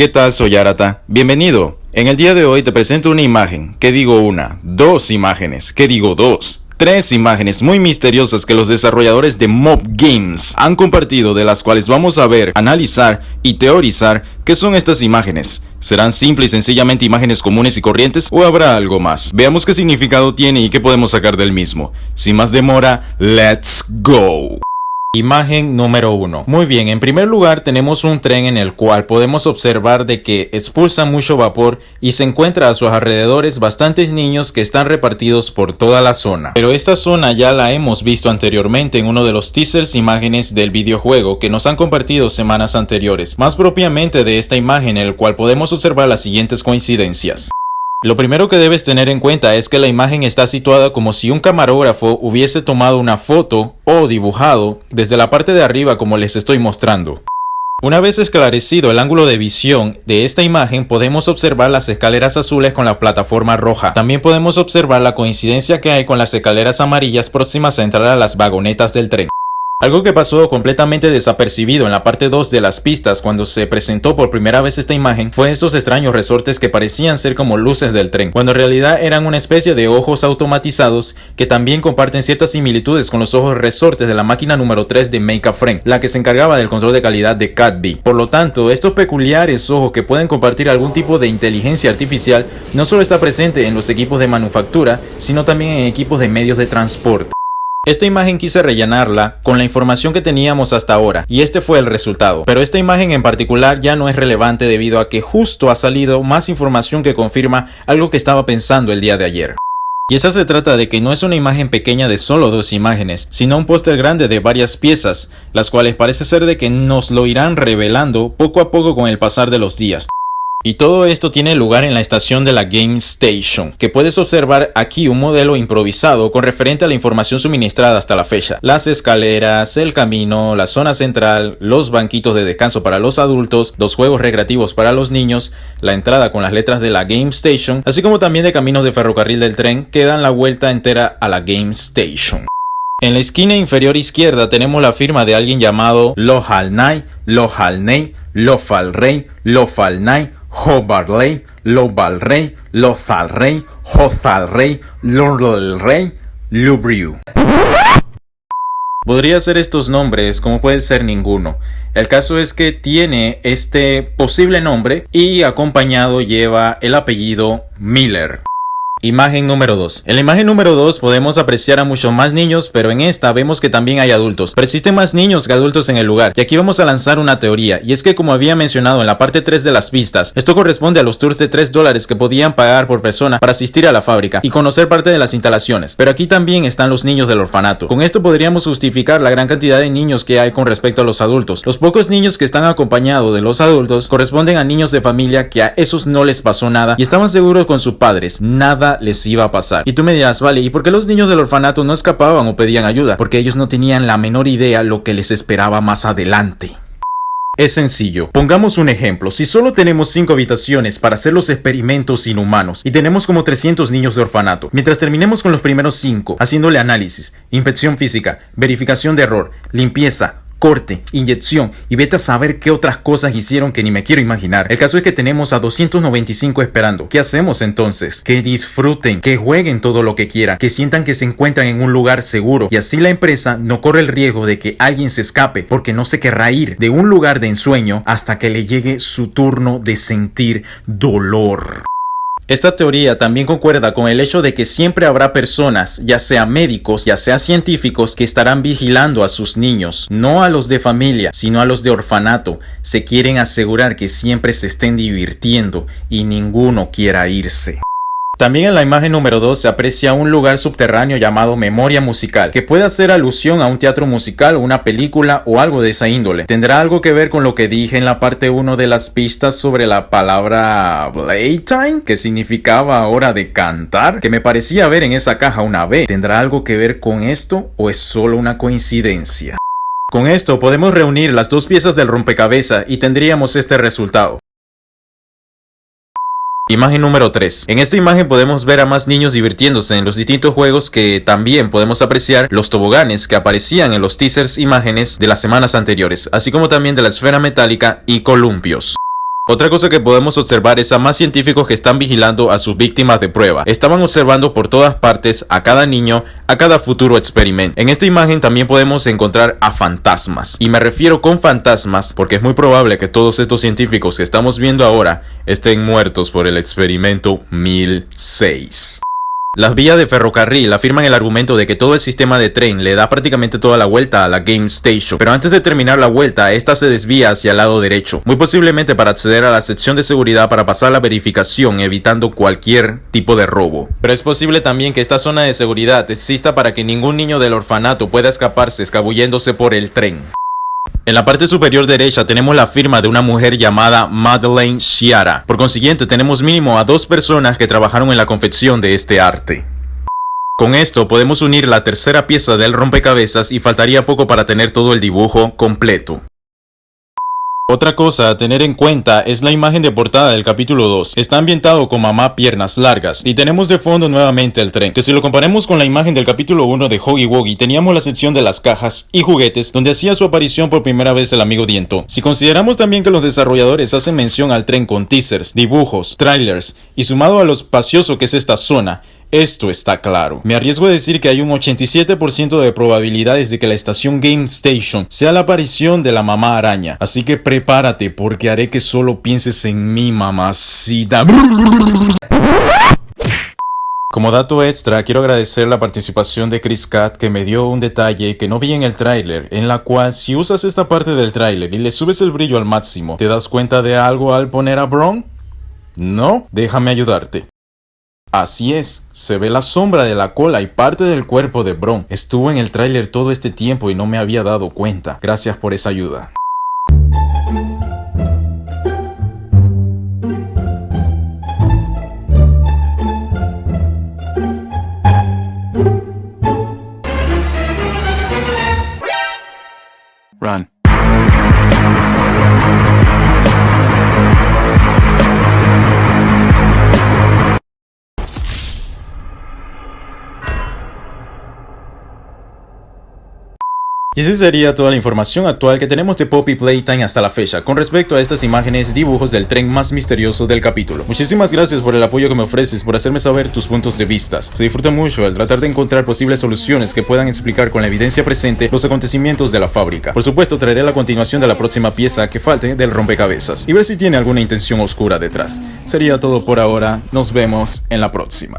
¿Qué tal? Soy Arata. Bienvenido. En el día de hoy te presento una imagen. ¿Qué digo una? Dos imágenes. ¿Qué digo dos? Tres imágenes muy misteriosas que los desarrolladores de Mob Games han compartido, de las cuales vamos a ver, analizar y teorizar qué son estas imágenes. ¿Serán simple y sencillamente imágenes comunes y corrientes o habrá algo más? Veamos qué significado tiene y qué podemos sacar del mismo. Sin más demora, ¡let's go! Imagen número 1. Muy bien, en primer lugar tenemos un tren en el cual podemos observar de que expulsa mucho vapor y se encuentra a sus alrededores bastantes niños que están repartidos por toda la zona. Pero esta zona ya la hemos visto anteriormente en uno de los teasers imágenes del videojuego que nos han compartido semanas anteriores. Más propiamente de esta imagen, en el cual podemos observar las siguientes coincidencias. Lo primero que debes tener en cuenta es que la imagen está situada como si un camarógrafo hubiese tomado una foto o dibujado desde la parte de arriba, como les estoy mostrando. Una vez esclarecido el ángulo de visión de esta imagen, podemos observar las escaleras azules con la plataforma roja. También podemos observar la coincidencia que hay con las escaleras amarillas próximas a entrar a las vagonetas del tren. Algo que pasó completamente desapercibido en la parte 2 de las pistas cuando se presentó por primera vez esta imagen fue esos extraños resortes que parecían ser como luces del tren, cuando en realidad eran una especie de ojos automatizados que también comparten ciertas similitudes con los ojos resortes de la máquina número 3 de Mecha Frame, la que se encargaba del control de calidad de Cat-B. Por lo tanto, estos peculiares ojos que pueden compartir algún tipo de inteligencia artificial no solo está presente en los equipos de manufactura, sino también en equipos de medios de transporte. Esta imagen quise rellenarla con la información que teníamos hasta ahora y este fue el resultado, pero esta imagen en particular ya no es relevante debido a que justo ha salido más información que confirma algo que estaba pensando el día de ayer. Y esa se trata de que no es una imagen pequeña de solo dos imágenes, sino un póster grande de varias piezas, las cuales parece ser de que nos lo irán revelando poco a poco con el pasar de los días. Y todo esto tiene lugar en la estación de la Game Station, que puedes observar aquí un modelo improvisado con referente a la información suministrada hasta la fecha. Las escaleras, el camino, la zona central, los banquitos de descanso para los adultos, los juegos recreativos para los niños, la entrada con las letras de la Game Station, así como también de caminos de ferrocarril del tren que dan la vuelta entera a la Game Station. En la esquina inferior izquierda tenemos la firma de alguien llamado Lohalnay, Lohalney, Lofalrey, Lofalnay, Hobarley, Lobalrey, Lozalrey, Jozalrey, Lorlrey, Lubriu. Podría ser estos nombres, como puede ser ninguno. El caso es que tiene este posible nombre y acompañado lleva el apellido Miller. Imagen número 2. En la imagen número 2 podemos apreciar a muchos más niños, pero en esta vemos que también hay adultos. Pero existen más niños que adultos en el lugar. Y aquí vamos a lanzar una teoría, y es que, como había mencionado en la parte 3 de las pistas, esto corresponde a los tours de $3 que podían pagar por persona para asistir a la fábrica y conocer parte de las instalaciones. Pero aquí también están los niños del orfanato. Con esto podríamos justificar la gran cantidad de niños que hay con respecto a los adultos. Los pocos niños que están acompañados de los adultos corresponden a niños de familia que a esos no les pasó nada y estaban seguros con sus padres. Nada les iba a pasar. Y tú me dirás, vale, ¿y por qué los niños del orfanato no escapaban o pedían ayuda? Porque ellos no tenían la menor idea lo que les esperaba más adelante. Es sencillo. Pongamos un ejemplo. Si solo tenemos 5 habitaciones para hacer los experimentos inhumanos y tenemos como 300 niños de orfanato, mientras terminemos con los primeros 5, haciéndole análisis, inspección física, verificación de error, limpieza, corte, inyección y vete a saber qué otras cosas hicieron que ni me quiero imaginar. El caso es que tenemos a 295 esperando. ¿Qué hacemos entonces? Que disfruten, que jueguen todo lo que quieran, que sientan que se encuentran en un lugar seguro y así la empresa no corre el riesgo de que alguien se escape porque no se querrá ir de un lugar de ensueño hasta que le llegue su turno de sentir dolor. Esta teoría también concuerda con el hecho de que siempre habrá personas, ya sea médicos, ya sea científicos, que estarán vigilando a sus niños, no a los de familia, sino a los de orfanato. Se quieren asegurar que siempre se estén divirtiendo y ninguno quiera irse. También en la imagen número 2 se aprecia un lugar subterráneo llamado Memoria Musical, que puede hacer alusión a un teatro musical, una película o algo de esa índole. ¿Tendrá algo que ver con lo que dije en la parte 1 de las pistas sobre la palabra playtime, que significaba hora de cantar? Que me parecía ver en esa caja una B. ¿Tendrá algo que ver con esto o es solo una coincidencia? Con esto podemos reunir las dos piezas del rompecabezas y tendríamos este resultado. Imagen número 3. En esta imagen podemos ver a más niños divirtiéndose en los distintos juegos, que también podemos apreciar los toboganes que aparecían en los teasers imágenes de las semanas anteriores, así como también de la esfera metálica y columpios. Otra cosa que podemos observar es a más científicos que están vigilando a sus víctimas de prueba. Estaban observando por todas partes a cada niño, a cada futuro experimento. En esta imagen también podemos encontrar a fantasmas. Y me refiero con fantasmas porque es muy probable que todos estos científicos que estamos viendo ahora estén muertos por el experimento 1006. Las vías de ferrocarril afirman el argumento de que todo el sistema de tren le da prácticamente toda la vuelta a la Game Station, pero antes de terminar la vuelta, esta se desvía hacia el lado derecho, muy posiblemente para acceder a la sección de seguridad para pasar la verificación, evitando cualquier tipo de robo. Pero es posible también que esta zona de seguridad exista para que ningún niño del orfanato pueda escaparse escabulléndose por el tren. En la parte superior derecha tenemos la firma de una mujer llamada Madeleine Sciarra. Por consiguiente, tenemos mínimo a 2 personas que trabajaron en la confección de este arte. Con esto podemos unir la tercera pieza del rompecabezas y faltaría poco para tener todo el dibujo completo. Otra cosa a tener en cuenta es la imagen de portada del capítulo 2. Está ambientado con mamá piernas largas y tenemos de fondo nuevamente el tren, que si lo comparamos con la imagen del capítulo 1 de Huggy Wuggy, teníamos la sección de las cajas y juguetes donde hacía su aparición por primera vez el amigo Diento. Si consideramos también que los desarrolladores hacen mención al tren con teasers, dibujos, trailers y sumado a lo espacioso que es esta zona, esto está claro. Me arriesgo a decir que hay un 87% de probabilidades de que la estación Game Station sea la aparición de la mamá araña. Así que prepárate porque haré que solo pienses en mi mamacita. Como dato extra, quiero agradecer la participación de Chris Cat, que me dio un detalle que no vi en el tráiler, en la cual si usas esta parte del tráiler y le subes el brillo al máximo, ¿te das cuenta de algo al poner a Bron? ¿No? Déjame ayudarte. Así es, se ve la sombra de la cola y parte del cuerpo de Bron. Estuvo en el tráiler todo este tiempo y no me había dado cuenta. Gracias por esa ayuda. Run. Y esa sería toda la información actual que tenemos de Poppy Playtime hasta la fecha con respecto a estas imágenes y dibujos del tren más misterioso del capítulo. Muchísimas gracias por el apoyo que me ofreces, por hacerme saber tus puntos de vista. Se disfruta mucho al tratar de encontrar posibles soluciones que puedan explicar con la evidencia presente los acontecimientos de la fábrica. Por supuesto, traeré la continuación de la próxima pieza que falte del rompecabezas y ver si tiene alguna intención oscura detrás. Sería todo por ahora, nos vemos en la próxima.